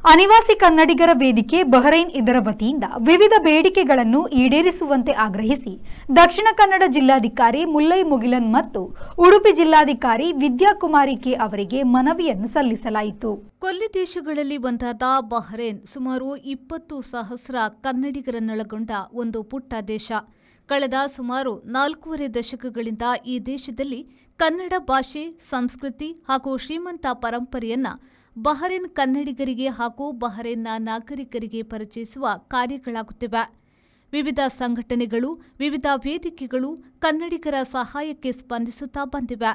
ಅನಿವಾಸಿ ಕನ್ನಡಿಗರ ವೇದಿಕೆ ಬಹರೈನ್ ಇದರ ವತಿಯಿಂದ ವಿವಿಧ ಬೇಡಿಕೆಗಳನ್ನು ಈಡೇರಿಸುವಂತೆ ಆಗ್ರಹಿಸಿ ದಕ್ಷಿಣ ಕನ್ನಡ ಜಿಲ್ಲಾಧಿಕಾರಿ ಮುಲ್ಲೈ ಮುಗಿಲನ್ ಮತ್ತು ಉಡುಪಿ ಜಿಲ್ಲಾಧಿಕಾರಿ ವಿದ್ಯಾಕುಮಾರಿ ಕೆ ಅವರಿಗೆ ಮನವಿಯನ್ನು ಸಲ್ಲಿಸಲಾಯಿತು. ಕೊಲ್ಲಿ ದೇಶಗಳಲ್ಲಿ ಒಂದಾದ ಬಹರೇನ್ ಸುಮಾರು 20,000 ಕನ್ನಡಿಗರನ್ನೊಳಗೊಂಡ ಒಂದು ಪುಟ್ಟ ದೇಶ. ಕಳೆದ ಸುಮಾರು 4.5 ದಶಕಗಳಿಂದ ಈ ದೇಶದಲ್ಲಿ ಕನ್ನಡ ಭಾಷೆ, ಸಂಸ್ಕೃತಿ ಹಾಗೂ ಶ್ರೀಮಂತ ಪರಂಪರೆಯನ್ನ ಬಹರೇನ್ ಕನ್ನಡಿಗರಿಗೆ ಹಾಗೂ ಬಹರೇನ್ನ ನಾಗರಿಕರಿಗೆ ಪರಿಚಯಿಸುವ ಕಾರ್ಯಗಳಾಗುತ್ತಿವೆ. ವಿವಿಧ ಸಂಘಟನೆಗಳು, ವಿವಿಧ ವೇದಿಕೆಗಳು ಕನ್ನಡಿಗರ ಸಹಾಯಕ್ಕೆ ಸ್ಪಂದಿಸುತ್ತಾ ಬಂದಿವೆ.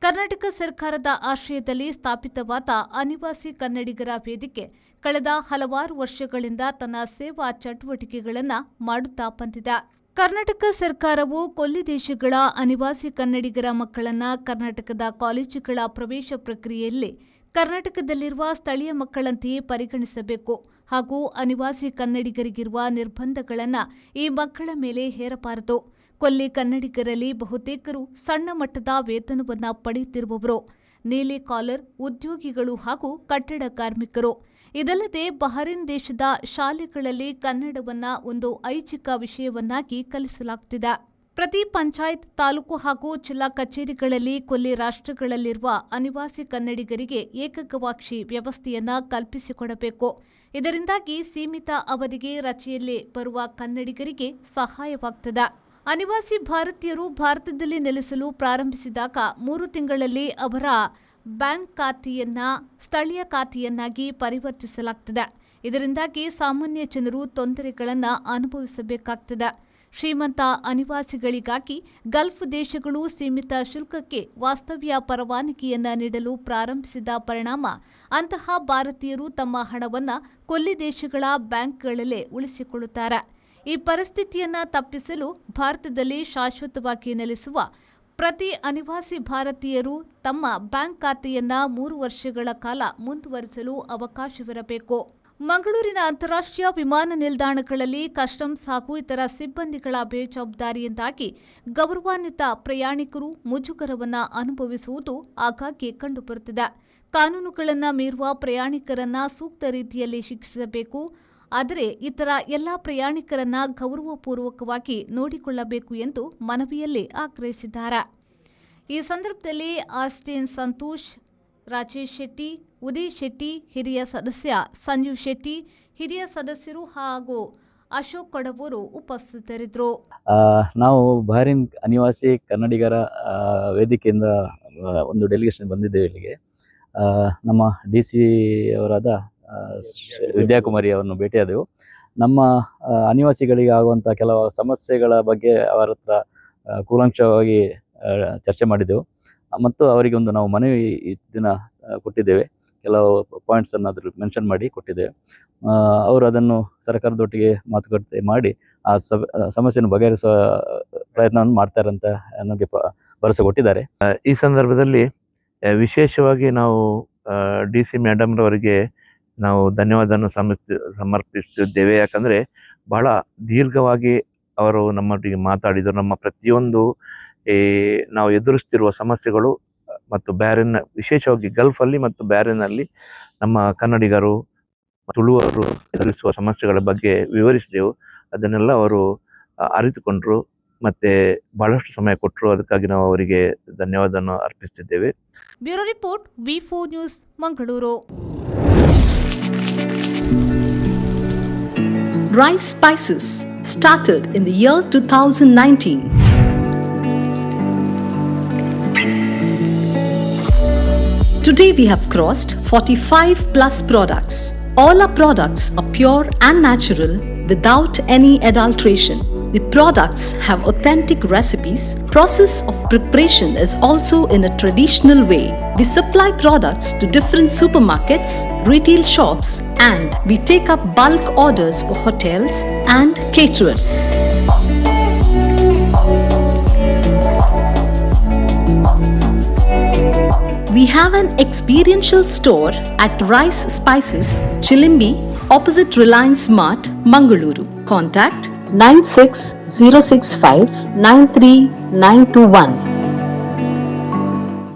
ಕರ್ನಾಟಕ ಸರ್ಕಾರದ ಆಶ್ರಯದಲ್ಲಿ ಸ್ಥಾಪಿತವಾದ ಅನಿವಾಸಿ ಕನ್ನಡಿಗರ ವೇದಿಕೆ ಕಳೆದ ಹಲವಾರು ವರ್ಷಗಳಿಂದ ತನ್ನ ಸೇವಾ ಚಟುವಟಿಕೆಗಳನ್ನು ಮಾಡುತ್ತಾ ಬಂದಿದೆ. ಕರ್ನಾಟಕ ಸರ್ಕಾರವು ಕೊಲ್ಲಿ ದೇಶಗಳ ಅನಿವಾಸಿ ಕನ್ನಡಿಗರ ಮಕ್ಕಳನ್ನು ಕರ್ನಾಟಕದ ಕಾಲೇಜುಗಳ ಪ್ರವೇಶ ಪ್ರಕ್ರಿಯೆಯಲ್ಲಿ ಕರ್ನಾಟಕದಲ್ಲಿರುವ ಸ್ಥಳೀಯ ಮಕ್ಕಳಂತೆಯೇ ಪರಿಗಣಿಸಬೇಕು ಹಾಗೂ ಅನಿವಾಸಿ ಕನ್ನಡಿಗರಿಗಿರುವ ನಿರ್ಬಂಧಗಳನ್ನು ಈ ಮಕ್ಕಳ ಮೇಲೆ ಹೇರಬಾರದು. ಕೊಲ್ಲಿ ಕನ್ನಡಿಗರಲ್ಲಿ ಬಹುತೇಕರು ಸಣ್ಣ ಮಟ್ಟದ ವೇತನವನ್ನು ಪಡೆಯುತ್ತಿರುವವರು, ನೀಲಿ ಕಾಲರ್ ಉದ್ಯೋಗಿಗಳು ಹಾಗೂ ಕಟ್ಟಡ ಕಾರ್ಮಿಕರು. ಇದಲ್ಲದೆ ಬಹರೇನ್ ದೇಶದ ಶಾಲೆಗಳಲ್ಲಿ ಕನ್ನಡವನ್ನು ಒಂದು ಐಚ್ಛಿಕ ವಿಷಯವನ್ನಾಗಿ ಕಲಿಸಲಾಗುತ್ತಿದೆ. ಪ್ರತಿ ಪಂಚಾಯತ್, ತಾಲೂಕು ಹಾಗೂ ಜಿಲ್ಲಾ ಕಚೇರಿಗಳಲ್ಲಿ ಕೊಲ್ಲಿ ರಾಷ್ಟ್ರಗಳಲ್ಲಿರುವ ಅನಿವಾಸಿ ಕನ್ನಡಿಗರಿಗೆ ಏಕಗವಾಕ್ಷಿ ವ್ಯವಸ್ಥೆಯನ್ನು ಕಲ್ಪಿಸಿಕೊಡಬೇಕು. ಇದರಿಂದಾಗಿ ಸೀಮಿತ ಅವಧಿಗೆ ರಜೆಯಲ್ಲಿ ಬರುವ ಕನ್ನಡಿಗರಿಗೆ ಸಹಾಯವಾಗುತ್ತದೆ. ಅನಿವಾಸಿ ಭಾರತೀಯರು ಭಾರತದಲ್ಲಿ ನೆಲೆಸಲು ಪ್ರಾರಂಭಿಸಿದಾಗ 3 ತಿಂಗಳಲ್ಲಿ ಅವರ ಬ್ಯಾಂಕ್ ಖಾತೆಯನ್ನು ಸ್ಥಳೀಯ ಖಾತೆಯನ್ನಾಗಿ ಪರಿವರ್ತಿಸಲಾಗುತ್ತದೆ. ಇದರಿಂದಾಗಿ ಸಾಮಾನ್ಯ ಜನರು ತೊಂದರೆಗಳನ್ನು ಅನುಭವಿಸಬೇಕಾಗುತ್ತದೆ. ಶ್ರೀಮಂತ ಅನಿವಾಸಿಗಳಿಗಾಗಿ ಗಲ್ಫ್ ದೇಶಗಳು ಸೀಮಿತ ಶುಲ್ಕಕ್ಕೆ ವಾಸ್ತವ್ಯ ಪರವಾನಗಿಯನ್ನು ನೀಡಲು ಪ್ರಾರಂಭಿಸಿದ ಪರಿಣಾಮ ಅಂತಹ ಭಾರತೀಯರು ತಮ್ಮ ಹಣವನ್ನು ಕೊಲ್ಲಿ ದೇಶಗಳ ಬ್ಯಾಂಕ್ಗಳಲ್ಲೇ ಉಳಿಸಿಕೊಳ್ಳುತ್ತಾರೆ. ಈ ಪರಿಸ್ಥಿತಿಯನ್ನು ತಪ್ಪಿಸಲು ಭಾರತದಲ್ಲಿ ಶಾಶ್ವತವಾಗಿ ನೆಲೆಸುವ ಪ್ರತಿ ಅನಿವಾಸಿ ಭಾರತೀಯರು ತಮ್ಮ ಬ್ಯಾಂಕ್ ಖಾತೆಯನ್ನು 3 ವರ್ಷಗಳ ಕಾಲ ಮುಂದುವರಿಸಲು ಅವಕಾಶವಿರಬೇಕು. ಮಂಗಳೂರಿನ ಅಂತಾರಾಷ್ಟ್ರೀಯ ವಿಮಾನ ನಿಲ್ದಾಣಗಳಲ್ಲಿ ಕಸ್ಟಮ್ಸ್ ಹಾಗೂ ಇತರ ಸಿಬ್ಬಂದಿಗಳ ಬೇಜವಾಬ್ದಾರಿಯಿಂದಾಗಿ ಗೌರವಾನ್ವಿತ ಪ್ರಯಾಣಿಕರು ಮುಜುಗರವನ್ನು ಅನುಭವಿಸುವುದು ಆಗಾಗ್ಗೆ ಕಂಡುಬರುತ್ತಿದೆ. ಕಾನೂನುಗಳನ್ನು ಮೀರುವ ಪ್ರಯಾಣಿಕರನ್ನು ಸೂಕ್ತ ರೀತಿಯಲ್ಲಿ ಶಿಕ್ಷಿಸಬೇಕು. ಆದರೆ ಇತರ ಎಲ್ಲ ಪ್ರಯಾಣಿಕರನ್ನ ಗೌರವಪೂರ್ವಕವಾಗಿ ನೋಡಿಕೊಳ್ಳಬೇಕು ಎಂದು ಮನವಿಯಲ್ಲಿ ಆಗ್ರಹಿಸಿದ್ದಾರೆ. ಈ ಸಂದರ್ಭದಲ್ಲಿ ಆಸ್ಟಿನ್ ಸಂತೋಷ್, ರಾಜೇಶ್ ಶೆಟ್ಟಿ, ಉದಯ್ ಶೆಟ್ಟಿ, ಹಿರಿಯ ಸದಸ್ಯ ಸಂಜೀವ್ ಶೆಟ್ಟಿ, ಹಿರಿಯ ಸದಸ್ಯರು ಹಾಗೂ ಅಶೋಕ್ ಕೊಡವೂರು ಉಪಸ್ಥಿತರಿದ್ದರು. ನಾವು ಬಹರೇನ್ ಅನಿವಾಸಿ ಕನ್ನಡಿಗರ ವೇದಿಕೆಯಿಂದ ಒಂದು ಡೆಲಿಗೇಷನ್ ಬಂದಿದ್ದೇವೆ ಇಲ್ಲಿಗೆ. ನಮ್ಮ DC ಅವರಾದ ವಿದ್ಯಾಕುಮಾರಿ ಅವರನ್ನು ಭೇಟಿಯಾದೆವು. ನಮ್ಮ ಅನಿವಾಸಿಗಳಿಗೆ ಆಗುವಂಥ ಕೆಲವು ಸಮಸ್ಯೆಗಳ ಬಗ್ಗೆ ಅವರ ಹತ್ರ ಕೂಲಂಕಷವಾಗಿ ಚರ್ಚೆ ಮಾಡಿದೆವು ಮತ್ತು ಅವರಿಗೆ ಒಂದು ನಾವು ಮನವಿ ದಿನ ಕೊಟ್ಟಿದ್ದೇವೆ. ಕೆಲವು ಪಾಯಿಂಟ್ಸನ್ನು ಅದರಲ್ಲಿ ಮೆನ್ಷನ್ ಮಾಡಿ ಕೊಟ್ಟಿದ್ದೇವೆ. ಅವರು ಅದನ್ನು ಸರ್ಕಾರದೊಟ್ಟಿಗೆ ಮಾತುಕತೆ ಮಾಡಿ ಆ ಸಮಸ್ಯೆಯನ್ನು ಬಗೆಹರಿಸುವ ಪ್ರಯತ್ನವನ್ನು ಮಾಡ್ತಾರೆ ಅಂತ ನಮಗೆ ಭರವಸೆ ಕೊಟ್ಟಿದ್ದಾರೆ. ಈ ಸಂದರ್ಭದಲ್ಲಿ ವಿಶೇಷವಾಗಿ ನಾವು DC ಮೇಡಮ್ರವರಿಗೆ ನಾವು ಧನ್ಯವಾದವನ್ನು ಸಮರ್ಪಿಸುತ್ತಿದ್ದೇವೆ. ಯಾಕಂದರೆ ಬಹಳ ದೀರ್ಘವಾಗಿ ಅವರು ನಮ್ಮೊಟ್ಟಿಗೆ ಮಾತಾಡಿದರು. ನಮ್ಮ ಪ್ರತಿಯೊಂದು ನಾವು ಎದುರಿಸ್ತಿರುವ ಸಮಸ್ಯೆಗಳು ಮತ್ತು ಬ್ಯಾರಿನ್, ವಿಶೇಷವಾಗಿ ಗಲ್ಫಲ್ಲಿ ಮತ್ತು ಬ್ಯಾರಿನಲ್ಲಿ ನಮ್ಮ ಕನ್ನಡಿಗರು ತುಳುವರು ಎದುರಿಸುವ ಸಮಸ್ಯೆಗಳ ಬಗ್ಗೆ ವಿವರಿಸಿದೆವು. ಅದನ್ನೆಲ್ಲ ಅವರು ಅರಿತುಕೊಂಡರು ಮತ್ತು ಬಹಳಷ್ಟು ಸಮಯ ಕೊಟ್ಟರು. ಅದಕ್ಕಾಗಿ ನಾವು ಅವರಿಗೆ ಧನ್ಯವಾದವನ್ನು ಅರ್ಪಿಸುತ್ತಿದ್ದೇವೆ. Bureau report, V4 news, Mangaluru. Rice Spices started in the year 2019. Today we have crossed 45 plus products. All our products are pure and natural without any adulteration. The products have authentic recipes. Process of preparation is also in a traditional way. We supply products to different supermarkets, retail shops, and we take up bulk orders for hotels and caterers. We have an experiential store at Rice Spices, Chilimbi, opposite Reliance Mart, Mangaluru. Contact 96 065 93921.